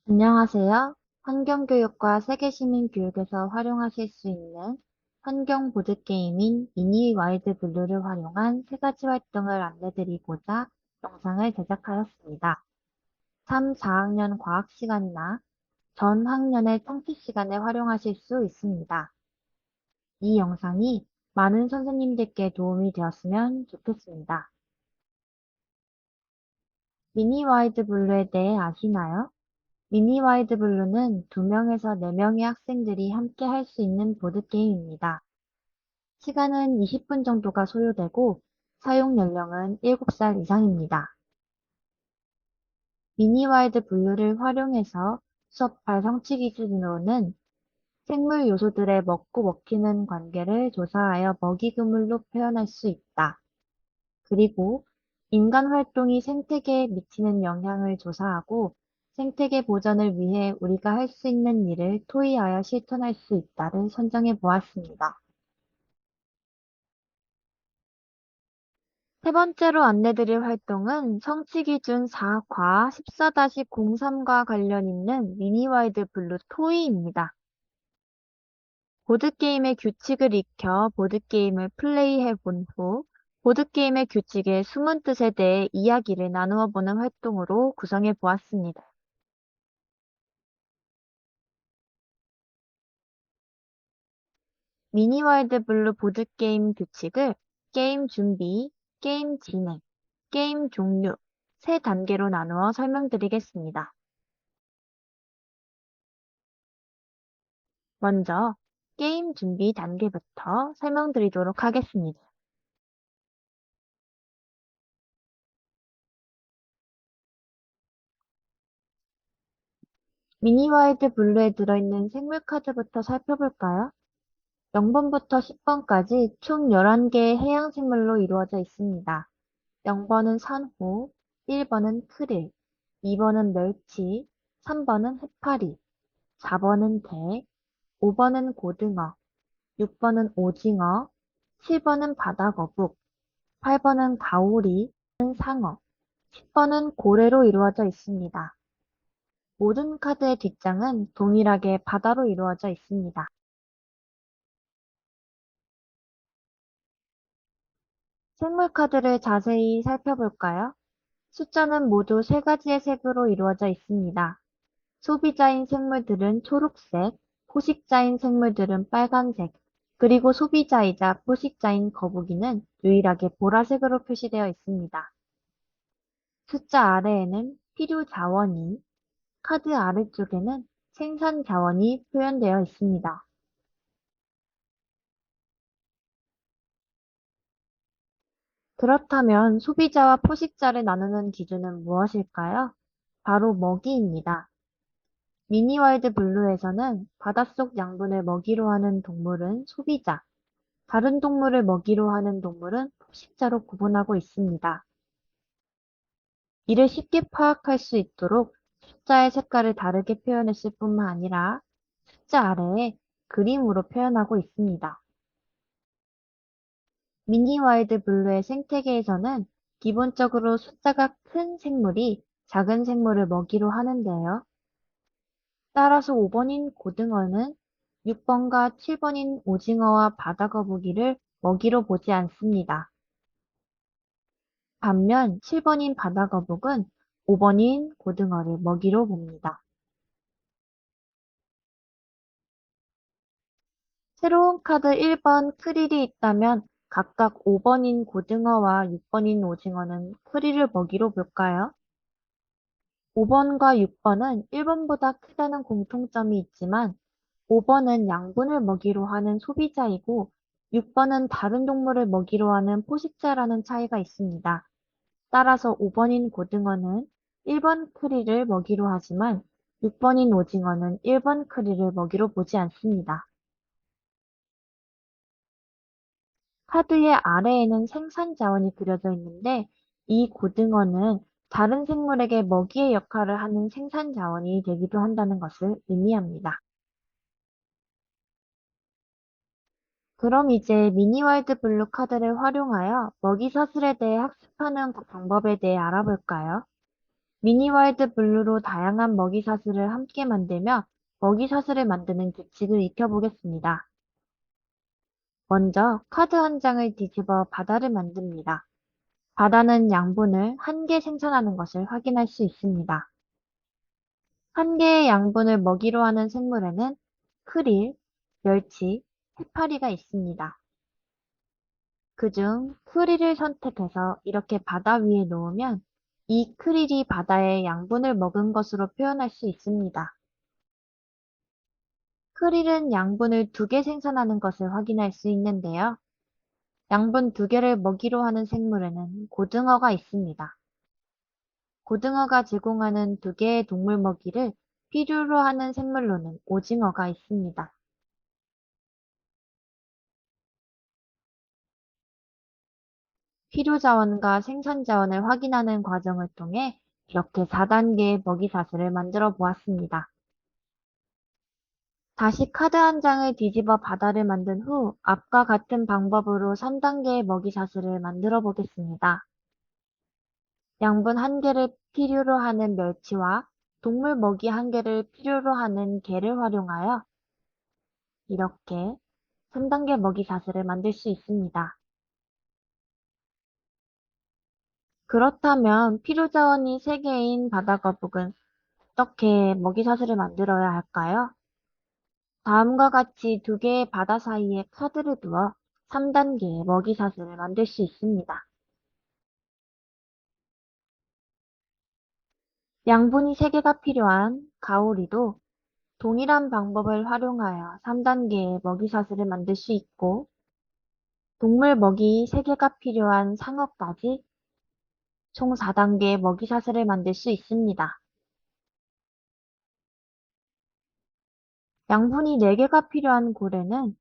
안녕하세요. 환경교육과 세계시민교육에서 활용하실 수 있는 환경 보드게임인 미니 와이드 블루를 활용한 세 가지 활동을 안내드리고자 영상을 제작하였습니다. 3, 4학년 과학 시간이나 전 학년의 청취 시간에 활용하실 수 있습니다. 이 영상이 많은 선생님들께 도움이 되었으면 좋겠습니다. 미니 와이드 블루에 대해 아시나요? 미니 와이드 블루는 2명에서 4명의 학생들이 함께 할 수 있는 보드게임입니다. 시간은 20분 정도가 소요되고 사용 연령은 7살 이상입니다. 미니 와이드 블루를 활용해서 수업할 성취 기준으로는 생물 요소들의 먹고 먹히는 관계를 조사하여 먹이 그물로 표현할 수 있다. 그리고 인간 활동이 생태계에 미치는 영향을 조사하고 생태계 보전을 위해 우리가 할 수 있는 일을 토의하여 실천할 수 있다를 선정해 보았습니다. 세 번째로 안내드릴 활동은 성취기준 4과 14-03과 관련 있는 미니와이드 블루 토의입니다. 보드게임의 규칙을 익혀 보드게임을 플레이해 본 후 보드게임의 규칙의 숨은 뜻에 대해 이야기를 나누어 보는 활동으로 구성해 보았습니다. 미니와이드 블루 보드게임 규칙을 게임 준비, 게임 진행, 게임 종류 세 단계로 나누어 설명드리겠습니다. 먼저 게임 준비 단계부터 설명드리도록 하겠습니다. 미니와이드 블루에 들어있는 생물 카드부터 살펴볼까요? 0번부터 10번까지 총 11개의 해양 생물로 이루어져 있습니다. 0번은 산호, 1번은 크릴, 2번은 멸치, 3번은 해파리, 4번은 게, 5번은 고등어, 6번은 오징어, 7번은 바다거북, 8번은 가오리, 상어, 10번은 고래로 이루어져 있습니다. 모든 카드의 뒷장은 동일하게 바다로 이루어져 있습니다. 생물 카드를 자세히 살펴볼까요? 숫자는 모두 세 가지의 색으로 이루어져 있습니다. 소비자인 생물들은 초록색, 포식자인 생물들은 빨간색, 그리고 소비자이자 포식자인 거북이는 유일하게 보라색으로 표시되어 있습니다. 숫자 아래에는 필요 자원이, 카드 아래쪽에는 생산 자원이 표현되어 있습니다. 그렇다면 소비자와 포식자를 나누는 기준은 무엇일까요? 바로 먹이입니다. 미니와이드 블루에서는 바닷속 양분을 먹이로 하는 동물은 소비자, 다른 동물을 먹이로 하는 동물은 포식자로 구분하고 있습니다. 이를 쉽게 파악할 수 있도록 숫자의 색깔을 다르게 표현했을 뿐만 아니라 숫자 아래에 그림으로 표현하고 있습니다. 미니 와이드 블루의 생태계에서는 기본적으로 숫자가 큰 생물이 작은 생물을 먹이로 하는데요. 따라서 5번인 고등어는 6번과 7번인 오징어와 바다거북이를 먹이로 보지 않습니다. 반면 7번인 바다거북은 5번인 고등어를 먹이로 봅니다. 새로운 카드 1번 크릴이 있다면 각각 5번인 고등어와 6번인 오징어는 크릴을 먹이로 볼까요? 5번과 6번은 1번보다 크다는 공통점이 있지만 5번은 양분을 먹이로 하는 소비자이고 6번은 다른 동물을 먹이로 하는 포식자라는 차이가 있습니다. 따라서 5번인 고등어는 1번 크릴을 먹이로 하지만 6번인 오징어는 1번 크릴을 먹이로 보지 않습니다. 카드의 아래에는 생산 자원이 그려져 있는데 이 고등어는 다른 생물에게 먹이의 역할을 하는 생산 자원이 되기도 한다는 것을 의미합니다. 그럼 이제 미니와이드 블루 카드를 활용하여 먹이 사슬에 대해 학습하는 그 방법에 대해 알아볼까요? 미니월드 블루로 다양한 먹이사슬을 함께 만들며 먹이사슬을 만드는 규칙을 익혀보겠습니다. 먼저 카드 한 장을 뒤집어 바다를 만듭니다. 바다는 양분을 한 개 생산하는 것을 확인할 수 있습니다. 한 개의 양분을 먹이로 하는 생물에는 크릴, 멸치, 해파리가 있습니다. 그중 크릴을 선택해서 이렇게 바다 위에 놓으면 이 크릴이 바다의 양분을 먹은 것으로 표현할 수 있습니다. 크릴은 양분을 2개 생산하는 것을 확인할 수 있는데요. 양분 2개를 먹이로 하는 생물에는 고등어가 있습니다. 고등어가 제공하는 2개의 동물 먹이를 필요로 하는 생물로는 오징어가 있습니다. 필요 자원과 생산 자원을 확인하는 과정을 통해 이렇게 4단계의 먹이사슬을 만들어 보았습니다. 다시 카드 한 장을 뒤집어 바다를 만든 후 앞과 같은 방법으로 3단계의 먹이사슬을 만들어 보겠습니다. 양분 1개를 필요로 하는 멸치와 동물 먹이 1개를 필요로 하는 게를 활용하여 이렇게 3단계 먹이사슬을 만들 수 있습니다. 그렇다면 필요자원이 3개인 바다거북은 어떻게 먹이사슬을 만들어야 할까요? 다음과 같이 2개의 바다 사이에 카드를 두어 3단계의 먹이사슬을 만들 수 있습니다. 양분이 3개가 필요한 가오리도 동일한 방법을 활용하여 3단계의 먹이사슬을 만들 수 있고, 동물 먹이 3개가 필요한 상어까지 총 4단계의 먹이사슬을 만들 수 있습니다. 양분이 4개가 필요한 고래는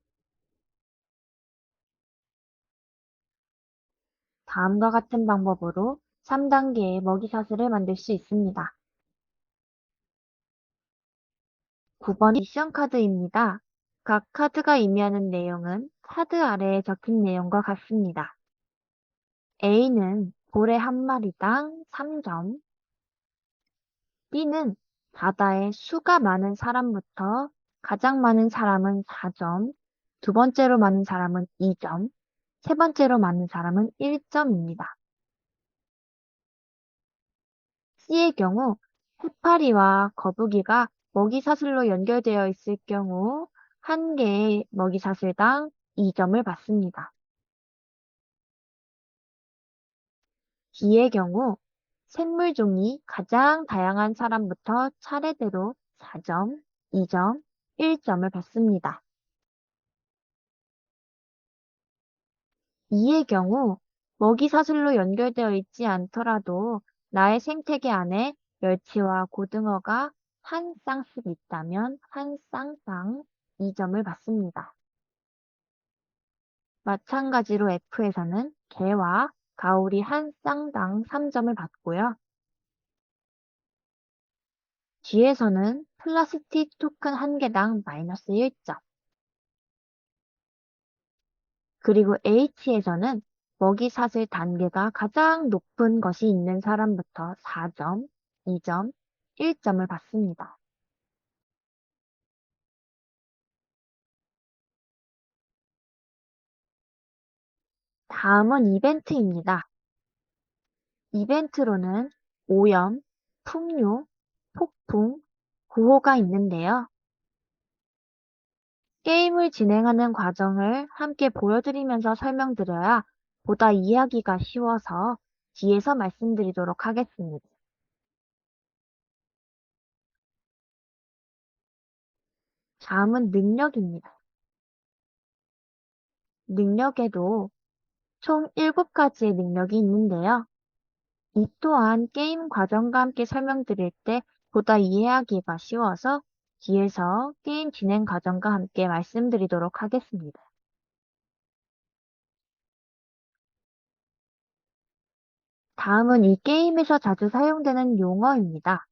다음과 같은 방법으로 3단계의 먹이사슬을 만들 수 있습니다. 9번 미션 카드입니다. 각 카드가 의미하는 내용은 카드 아래에 적힌 내용과 같습니다. A는 고래 한 마리당 3점, B는 바다에 수가 많은 사람부터 가장 많은 사람은 4점, 두 번째로 많은 사람은 2점, 세 번째로 많은 사람은 1점입니다. C의 경우 해파리와 거북이가 먹이사슬로 연결되어 있을 경우 한 개의 먹이사슬당 2점을 받습니다. D의 경우 생물종이 가장 다양한 사람부터 차례대로 4점, 2점, 1점을 받습니다. E의 경우 먹이사슬로 연결되어 있지 않더라도 나의 생태계 안에 멸치와 고등어가 한 쌍씩 있다면 한 쌍당 2점을 받습니다. 마찬가지로 F에서는 개와 가오리 한 쌍당 3점을 받고요. G에서는 플라스틱 토큰 한 개당 마이너스 1점. 그리고 H에서는 먹이사슬 단계가 가장 높은 것이 있는 사람부터 4점, 2점, 1점을 받습니다. 다음은 이벤트입니다. 이벤트로는 오염, 풍요, 폭풍, 구호가 있는데요. 게임을 진행하는 과정을 함께 보여드리면서 설명드려야 보다 이해하기가 쉬워서 뒤에서 말씀드리도록 하겠습니다. 다음은 능력입니다. 능력에도 총 7가지의 능력이 있는데요. 이 또한 게임 과정과 함께 설명드릴 때 보다 이해하기가 쉬워서 뒤에서 게임 진행 과정과 함께 말씀드리도록 하겠습니다. 다음은 이 게임에서 자주 사용되는 용어입니다.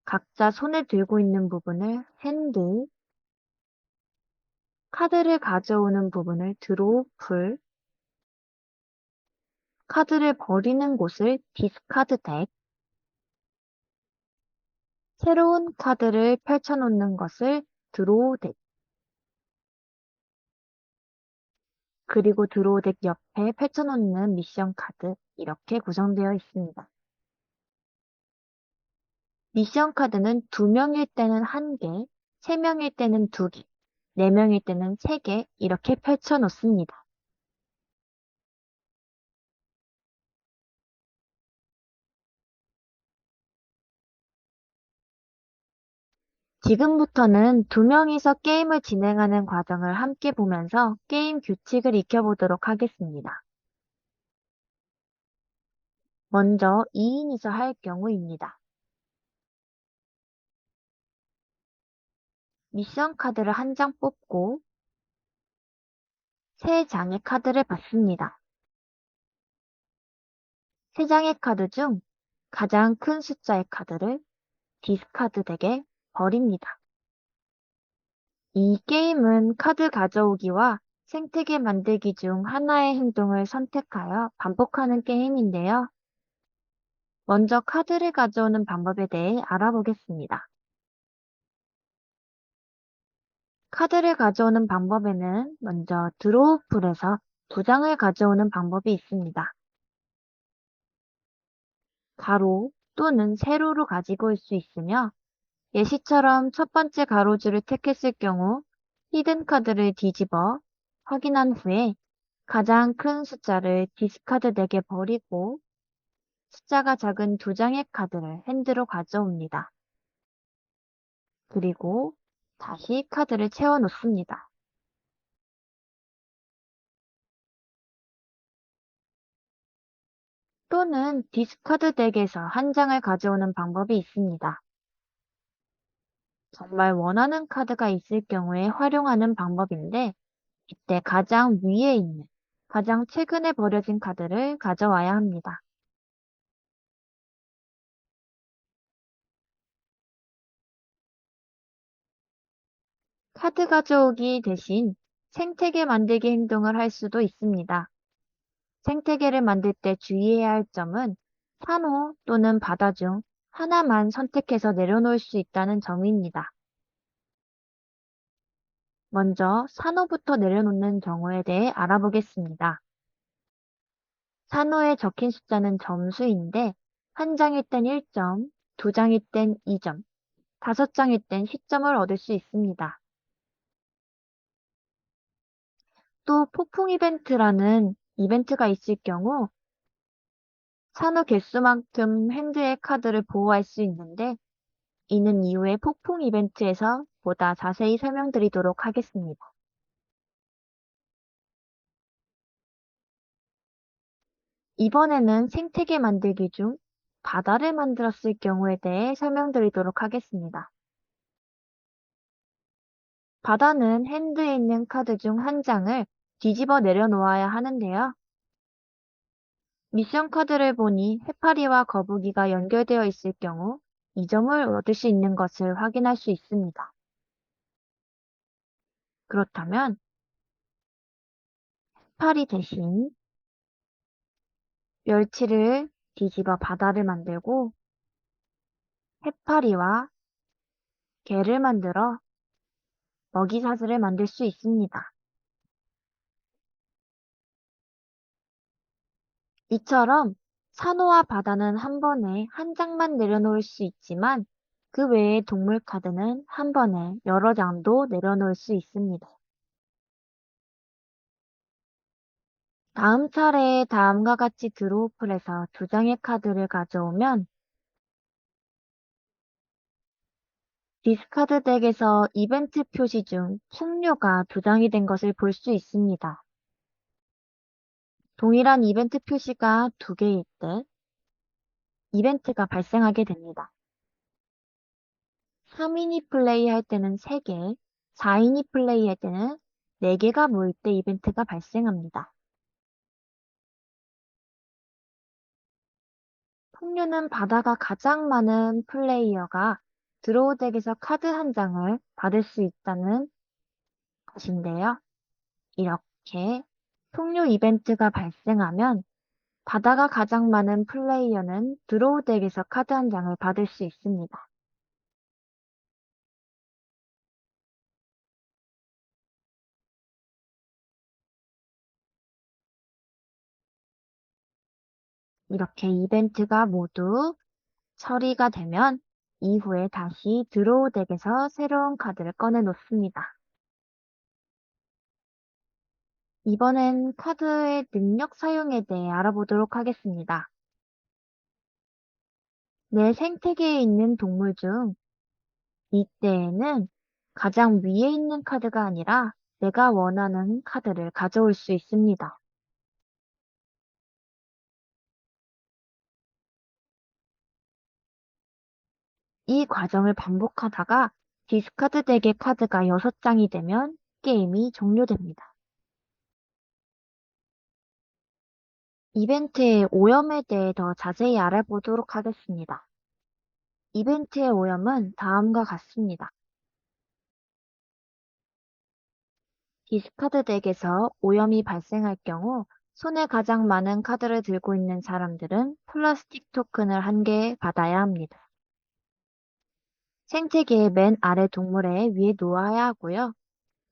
각자 손에 들고 있는 부분을 핸드, 카드를 가져오는 부분을 드로우 풀, 카드를 버리는 곳을 디스카드 덱, 새로운 카드를 펼쳐놓는 것을 드로우 덱, 그리고 드로우 덱 옆에 펼쳐놓는 미션 카드, 이렇게 구성되어 있습니다. 미션 카드는 2명일 때는 1개, 3명일 때는 2개, 4명일 때는 3개, 이렇게 펼쳐 놓습니다. 지금부터는 2명이서 게임을 진행하는 과정을 함께 보면서 게임 규칙을 익혀보도록 하겠습니다. 먼저 2인이서 할 경우입니다. 미션 카드를 1장 뽑고 3장의 카드를 받습니다. 3장의 카드 중 가장 큰 숫자의 카드를 디스카드 덱에 버립니다. 이 게임은 카드 가져오기와 생태계 만들기 중 하나의 행동을 선택하여 반복하는 게임인데요. 먼저 카드를 가져오는 방법에 대해 알아보겠습니다. 카드를 가져오는 방법에는 먼저 드로우 풀에서 2장을 가져오는 방법이 있습니다. 가로 또는 세로로 가지고 올 수 있으며 예시처럼 첫 번째 가로줄을 택했을 경우 히든 카드를 뒤집어 확인한 후에 가장 큰 숫자를 디스카드 덱에 버리고 숫자가 작은 2장의 카드를 핸드로 가져옵니다. 그리고 다시 카드를 채워 놓습니다. 또는 디스카드 덱에서 1장을 가져오는 방법이 있습니다. 정말 원하는 카드가 있을 경우에 활용하는 방법인데 이때 가장 위에 있는, 가장 최근에 버려진 카드를 가져와야 합니다. 카드 가져오기 대신 생태계 만들기 행동을 할 수도 있습니다. 생태계를 만들 때 주의해야 할 점은 산호 또는 바다 중 하나만 선택해서 내려놓을 수 있다는 점입니다. 먼저 산호부터 내려놓는 경우에 대해 알아보겠습니다. 산호에 적힌 숫자는 점수인데 한 장일 땐 1점, 2장일 땐 2점, 5장일 땐 10점을 얻을 수 있습니다. 또 폭풍 이벤트라는 이벤트가 있을 경우 산호 개수만큼 핸드의 카드를 보호할 수 있는데 이는 이후에 폭풍 이벤트에서 보다 자세히 설명드리도록 하겠습니다. 이번에는 생태계 만들기 중 바다를 만들었을 경우에 대해 설명드리도록 하겠습니다. 바다는 핸드에 있는 카드 중 1장을 뒤집어 내려놓아야 하는데요. 미션 카드를 보니 해파리와 거북이가 연결되어 있을 경우 2점을 얻을 수 있는 것을 확인할 수 있습니다. 그렇다면 해파리 대신 멸치를 뒤집어 바다를 만들고 해파리와 게를 만들어 먹이사슬을 만들 수 있습니다. 이처럼 산호와 바다는 한 번에 1장만 내려놓을 수 있지만 그 외에 동물 카드는 한 번에 여러 장도 내려놓을 수 있습니다. 다음 차례에 다음과 같이 드로우풀에서 2장의 카드를 가져오면 디스카드 덱에서 이벤트 표시 중 풍류가 2장이 된 것을 볼 수 있습니다. 동일한 이벤트 표시가 2개일 때 이벤트가 발생하게 됩니다. 3인이 플레이할 때는 3개, 4인이 플레이할 때는 4개가 모일 때 이벤트가 발생합니다. 풍류는 바다가 가장 많은 플레이어가 드로우 덱에서 카드 1장을 받을 수 있다는 것인데요. 이렇게 풍류 이벤트가 발생하면 바다가 가장 많은 플레이어는 드로우 덱에서 카드 한 장을 받을 수 있습니다. 이렇게 이벤트가 모두 처리가 되면 이후에 다시 드로우 덱에서 새로운 카드를 꺼내 놓습니다. 이번엔 카드의 능력 사용에 대해 알아보도록 하겠습니다. 내 생태계에 있는 동물 중 이때에는 가장 위에 있는 카드가 아니라 내가 원하는 카드를 가져올 수 있습니다. 이 과정을 반복하다가 디스카드 덱의 카드가 6장이 되면 게임이 종료됩니다. 이벤트의 오염에 대해 더 자세히 알아보도록 하겠습니다. 이벤트의 오염은 다음과 같습니다. 디스카드 덱에서 오염이 발생할 경우 손에 가장 많은 카드를 들고 있는 사람들은 플라스틱 토큰을 1개 받아야 합니다. 생태계의 맨 아래 동물의 위에 놓아야 하고요.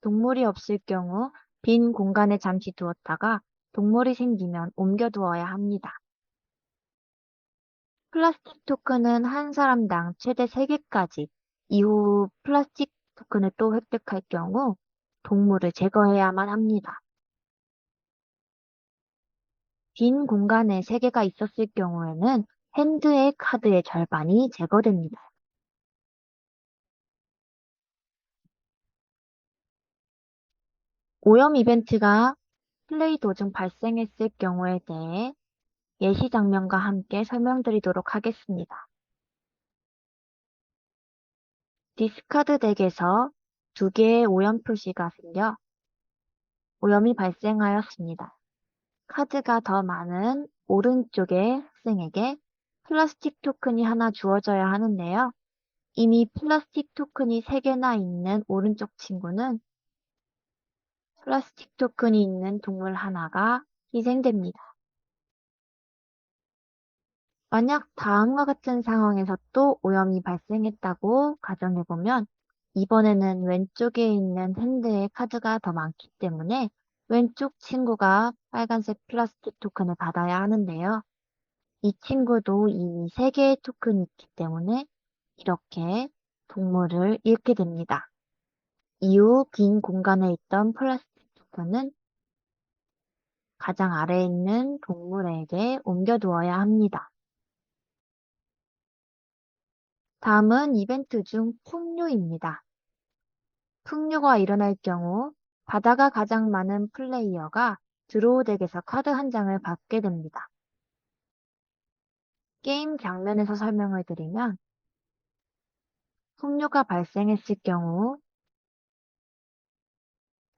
동물이 없을 경우 빈 공간에 잠시 두었다가 동물이 생기면 옮겨두어야 합니다. 플라스틱 토큰은 한 사람당 최대 3개까지, 이후 플라스틱 토큰을 또 획득할 경우 동물을 제거해야만 합니다. 빈 공간에 3개가 있었을 경우에는 핸드의 카드의 절반이 제거됩니다. 오염 이벤트가 플레이 도중 발생했을 경우에 대해 예시 장면과 함께 설명드리도록 하겠습니다. 디스카드 덱에서 2개의 오염 표시가 생겨 오염이 발생하였습니다. 카드가 더 많은 오른쪽의 학생에게 플라스틱 토큰이 하나 주어져야 하는데요. 이미 플라스틱 토큰이 3개나 있는 오른쪽 친구는 플라스틱 토큰이 있는 동물 하나가 희생됩니다. 만약 다음과 같은 상황에서 또 오염이 발생했다고 가정해보면 이번에는 왼쪽에 있는 핸드의 카드가 더 많기 때문에 왼쪽 친구가 빨간색 플라스틱 토큰을 받아야 하는데요. 이 친구도 이미 3개의 토큰이 있기 때문에 이렇게 동물을 잃게 됩니다. 이후 빈 공간에 있던 플라스틱 토큰은 가장 아래에 있는 동물에게 옮겨두어야 합니다. 다음은 이벤트 중 풍류입니다. 풍류가 일어날 경우 바다가 가장 많은 플레이어가 드로우 덱에서 카드 한 장을 받게 됩니다. 게임 장면에서 설명을 드리면 풍류가 발생했을 경우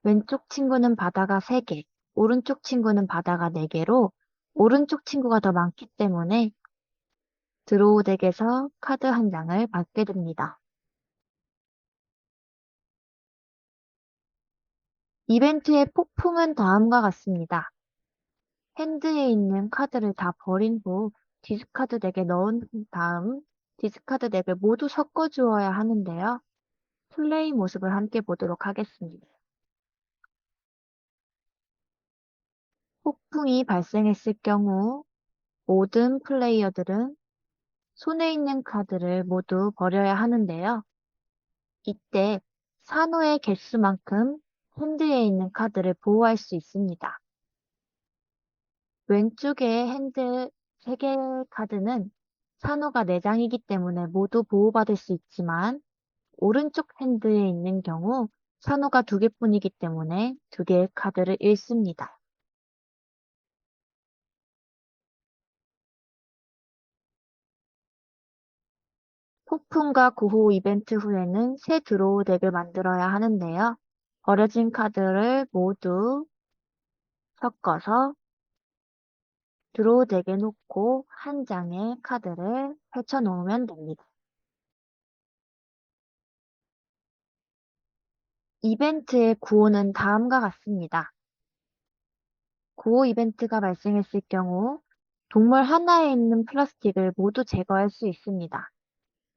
왼쪽 친구는 바다가 3개, 오른쪽 친구는 바다가 4개로 오른쪽 친구가 더 많기 때문에 드로우 덱에서 카드 한 장을 받게 됩니다. 이벤트의 폭풍은 다음과 같습니다. 핸드에 있는 카드를 다 버린 후 디스카드 덱에 넣은 다음 디스카드 덱을 모두 섞어 주어야 하는데요. 플레이 모습을 함께 보도록 하겠습니다. 폭풍이 발생했을 경우 모든 플레이어들은 손에 있는 카드를 모두 버려야 하는데요. 이때 산호의 개수만큼 핸드에 있는 카드를 보호할 수 있습니다. 왼쪽의 핸드 3개 카드는 산호가 4장이기 때문에 모두 보호받을 수 있지만 오른쪽 핸드에 있는 경우 산호가 2개뿐이기 때문에 2개의 카드를 잃습니다. 폭풍과 구호 이벤트 후에는 새 드로우 덱을 만들어야 하는데요. 버려진 카드를 모두 섞어서 드로우 덱에 놓고 한 장의 카드를 펼쳐 놓으면 됩니다. 이벤트의 구호는 다음과 같습니다. 구호 이벤트가 발생했을 경우 동물 하나에 있는 플라스틱을 모두 제거할 수 있습니다.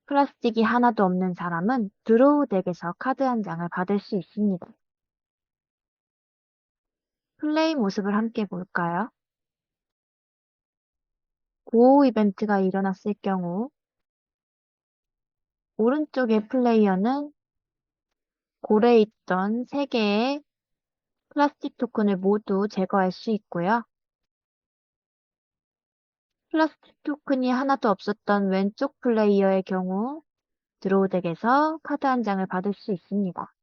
플라스틱이 하나도 없는 사람은 드로우 덱에서 카드 한 장을 받을 수 있습니다. 플레이 모습을 함께 볼까요? 구호 이벤트가 일어났을 경우 오른쪽의 플레이어는 골에 있던 3개의 플라스틱 토큰을 모두 제거할 수 있고요. 플라스틱 토큰이 하나도 없었던 왼쪽 플레이어의 경우 드로우 덱에서 카드 한 장을 받을 수 있습니다.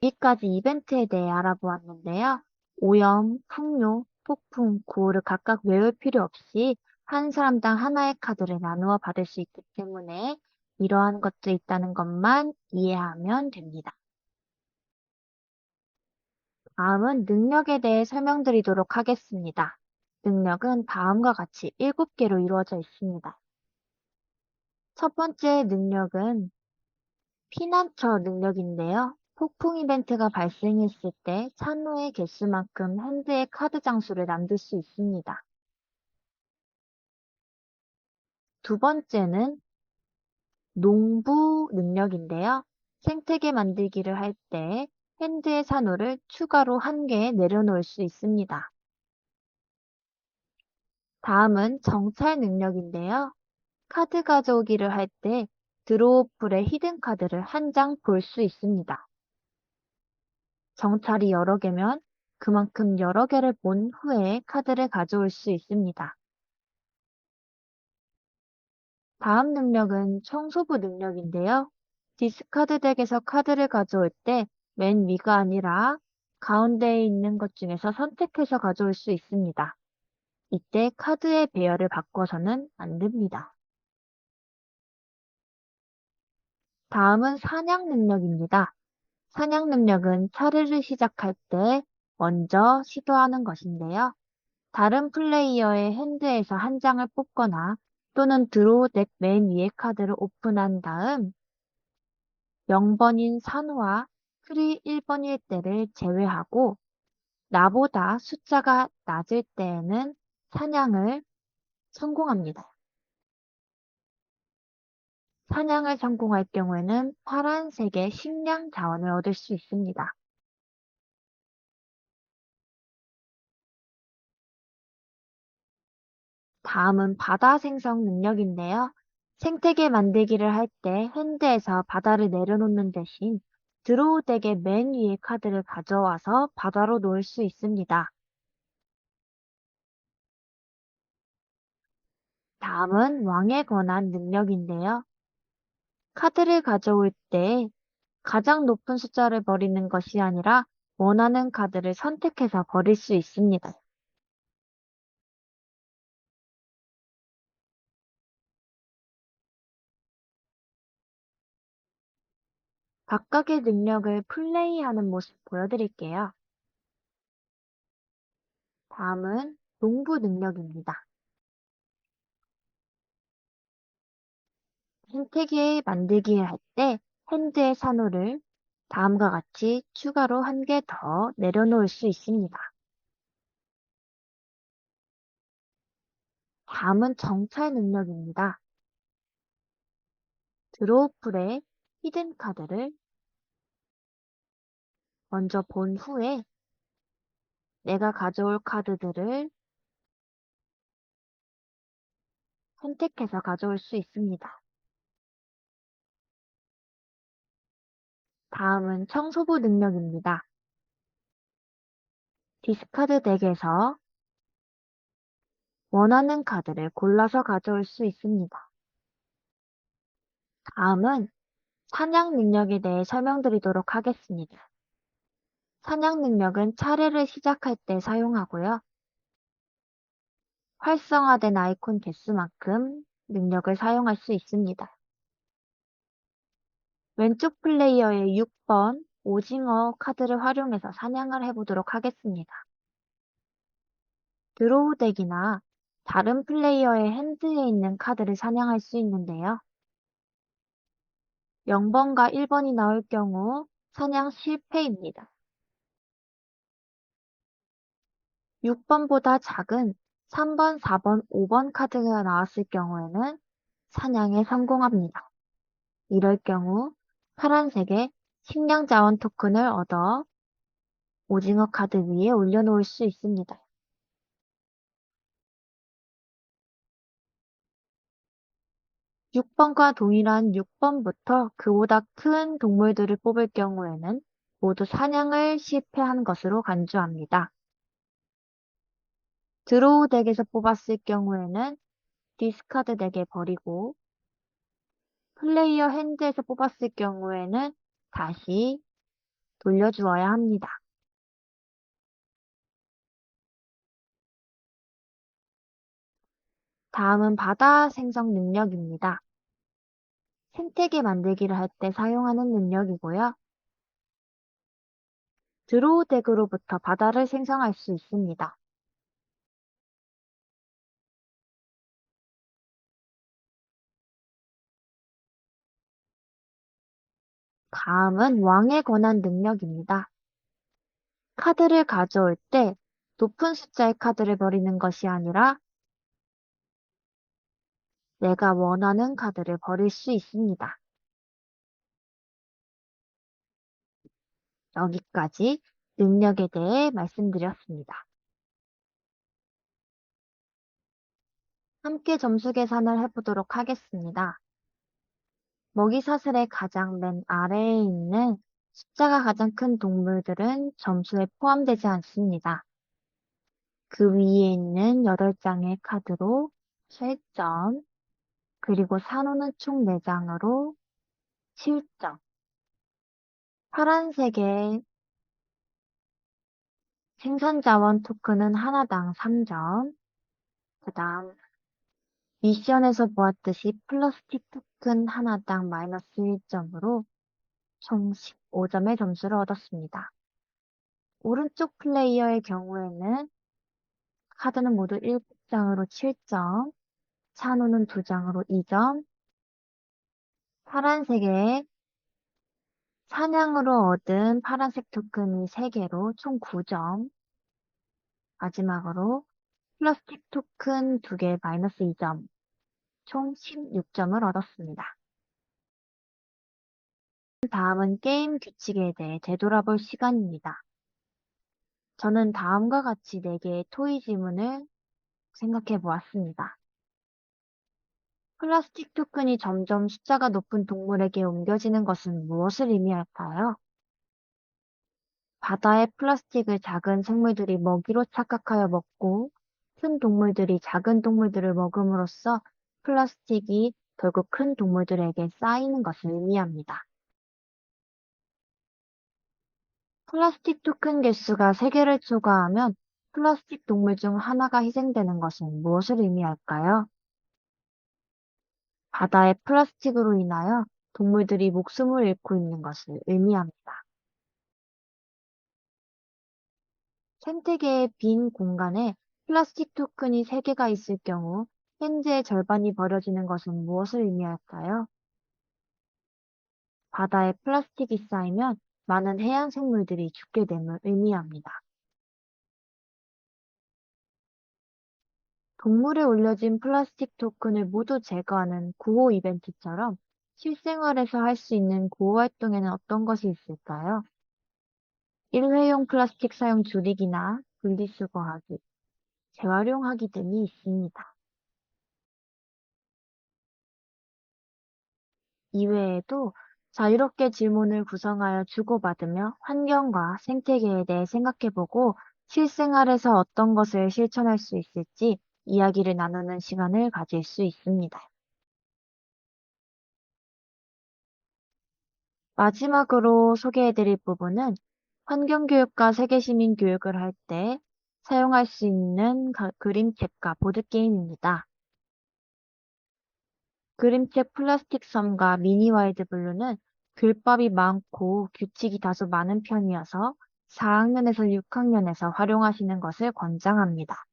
여기까지 이벤트에 대해 알아보았는데요. 오염, 풍요, 폭풍, 구호를 각각 외울 필요 없이 한 사람당 하나의 카드를 나누어 받을 수 있기 때문에 이러한 것도 있다는 것만 이해하면 됩니다. 다음은 능력에 대해 설명드리도록 하겠습니다. 능력은 다음과 같이 7개로 이루어져 있습니다. 첫 번째 능력은 피난처 능력인데요. 폭풍 이벤트가 발생했을 때 찬호의 개수만큼 핸드의 카드 장수를 남길 수 있습니다. 두 번째는 농부 능력인데요. 생태계 만들기를 할 때 핸드의 산호를 추가로 1개 내려놓을 수 있습니다. 다음은 정찰 능력인데요. 카드 가져오기를 할 때 드로우 풀의 히든 카드를 한 장 볼 수 있습니다. 정찰이 여러 개면 그만큼 여러 개를 본 후에 카드를 가져올 수 있습니다. 다음 능력은 청소부 능력인데요. 디스카드 덱에서 카드를 가져올 때 맨 위가 아니라 가운데에 있는 것 중에서 선택해서 가져올 수 있습니다. 이때 카드의 배열을 바꿔서는 안 됩니다. 다음은 사냥 능력입니다. 사냥 능력은 차례를 시작할 때 먼저 시도하는 것인데요. 다른 플레이어의 핸드에서 한 장을 뽑거나 또는 드로우 덱 맨 위의 카드를 오픈한 다음 0번인 산호와 풀이 1번일 때를 제외하고 나보다 숫자가 낮을 때에는 사냥을 성공합니다. 사냥을 성공할 경우에는 파란색의 식량 자원을 얻을 수 있습니다. 다음은 바다 생성 능력인데요. 생태계 만들기를 할 때 핸드에서 바다를 내려놓는 대신 드로우 덱의 맨 위의 카드를 가져와서 바다로 놓을 수 있습니다. 다음은 왕의 권한 능력인데요. 카드를 가져올 때 가장 높은 숫자를 버리는 것이 아니라 원하는 카드를 선택해서 버릴 수 있습니다. 각각의 능력을 플레이하는 모습 보여드릴게요. 다음은 농부 능력입니다. 생태계 만들기를 할 때 핸드의 산호를 다음과 같이 추가로 1개 더 내려놓을 수 있습니다. 다음은 정찰 능력입니다. 드로우풀의 히든 카드를 먼저 본 후에 내가 가져올 카드들을 선택해서 가져올 수 있습니다. 다음은 청소부 능력입니다. 디스카드 덱에서 원하는 카드를 골라서 가져올 수 있습니다. 다음은 사냥 능력에 대해 설명드리도록 하겠습니다. 사냥 능력은 차례를 시작할 때 사용하고요. 활성화된 아이콘 개수만큼 능력을 사용할 수 있습니다. 왼쪽 플레이어의 6번 오징어 카드를 활용해서 사냥을 해보도록 하겠습니다. 드로우 덱이나 다른 플레이어의 핸드에 있는 카드를 사냥할 수 있는데요. 0번과 1번이 나올 경우 사냥 실패입니다. 6번보다 작은 3번, 4번, 5번 카드가 나왔을 경우에는 사냥에 성공합니다. 이럴 경우 파란색의 식량 자원 토큰을 얻어 오징어 카드 위에 올려놓을 수 있습니다. 6번과 동일한 6번부터 그보다 큰 동물들을 뽑을 경우에는 모두 사냥을 실패한 것으로 간주합니다. 드로우 덱에서 뽑았을 경우에는 디스카드 덱에 버리고 플레이어 핸드에서 뽑았을 경우에는 다시 돌려주어야 합니다. 다음은 바다 생성 능력입니다. 생태계 만들기를 할 때 사용하는 능력이고요. 드로우 덱으로부터 바다를 생성할 수 있습니다. 다음은 왕의 권한 능력입니다. 카드를 가져올 때 높은 숫자의 카드를 버리는 것이 아니라 내가 원하는 카드를 버릴 수 있습니다. 여기까지 능력에 대해 말씀드렸습니다. 함께 점수 계산을 해보도록 하겠습니다. 먹이 사슬의 가장 맨 아래에 있는 숫자가 가장 큰 동물들은 점수에 포함되지 않습니다. 그 위에 있는 8장의 카드로 7점, 그리고 산호는 총 4장으로 7점. 파란색의 생산자원 토큰은 하나당 3점. 그 다음 미션에서 보았듯이 플라스틱 토큰 하나당 마이너스 1점으로 총 15점의 점수를 얻었습니다. 오른쪽 플레이어의 경우에는 카드는 모두 7장으로 7점, 찬호는 2장으로 2점, 파란색의 사냥으로 얻은 파란색 토큰이 3개로 총 9점, 마지막으로 플라스틱 토큰 2개 마이너스 2점, 총 16점을 얻었습니다. 다음은 게임 규칙에 대해 되돌아볼 시간입니다. 저는 다음과 같이 4개의 토의 지문을 생각해 보았습니다. 플라스틱 토큰이 점점 숫자가 높은 동물에게 옮겨지는 것은 무엇을 의미할까요? 바다의 플라스틱을 작은 생물들이 먹이로 착각하여 먹고 큰 동물들이 작은 동물들을 먹음으로써 플라스틱이 결국 큰 동물들에게 쌓이는 것을 의미합니다. 플라스틱 토큰 개수가 3개를 초과하면 플라스틱 동물 중 하나가 희생되는 것은 무엇을 의미할까요? 바다의 플라스틱으로 인하여 동물들이 목숨을 잃고 있는 것을 의미합니다. 생태계의 빈 공간에 플라스틱 토큰이 3개가 있을 경우 현재의 절반이 버려지는 것은 무엇을 의미할까요? 바다에 플라스틱이 쌓이면 많은 해양 생물들이 죽게 됨을 의미합니다. 동물에 올려진 플라스틱 토큰을 모두 제거하는 구호 이벤트처럼 실생활에서 할 수 있는 구호 활동에는 어떤 것이 있을까요? 일회용 플라스틱 사용 줄이기나 분리수거하기, 재활용하기 등이 있습니다. 이외에도 자유롭게 질문을 구성하여 주고받으며 환경과 생태계에 대해 생각해보고 실생활에서 어떤 것을 실천할 수 있을지 이야기를 나누는 시간을 가질 수 있습니다. 마지막으로 소개해드릴 부분은 환경교육과 세계시민 교육을 할 때 사용할 수 있는 그림책과 보드게임입니다. 그림책 플라스틱 섬과 미니 와일드 블루는 글밥이 많고 규칙이 다소 많은 편이어서 4학년에서 6학년에서 활용하시는 것을 권장합니다.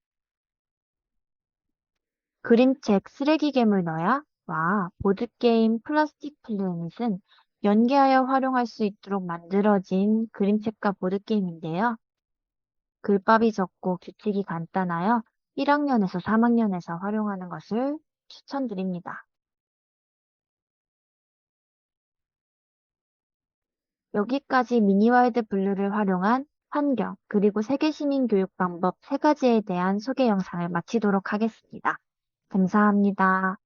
그림책 쓰레기 괴물 너야? 와 보드게임 플라스틱 플래닛은 연계하여 활용할 수 있도록 만들어진 그림책과 보드게임인데요. 글밥이 적고 규칙이 간단하여 1학년에서 3학년에서 활용하는 것을 추천드립니다. 여기까지 미니와이드 블루를 활용한 환경, 그리고 세계 시민 교육 방법 세 가지에 대한 소개 영상을 마치도록 하겠습니다. 감사합니다.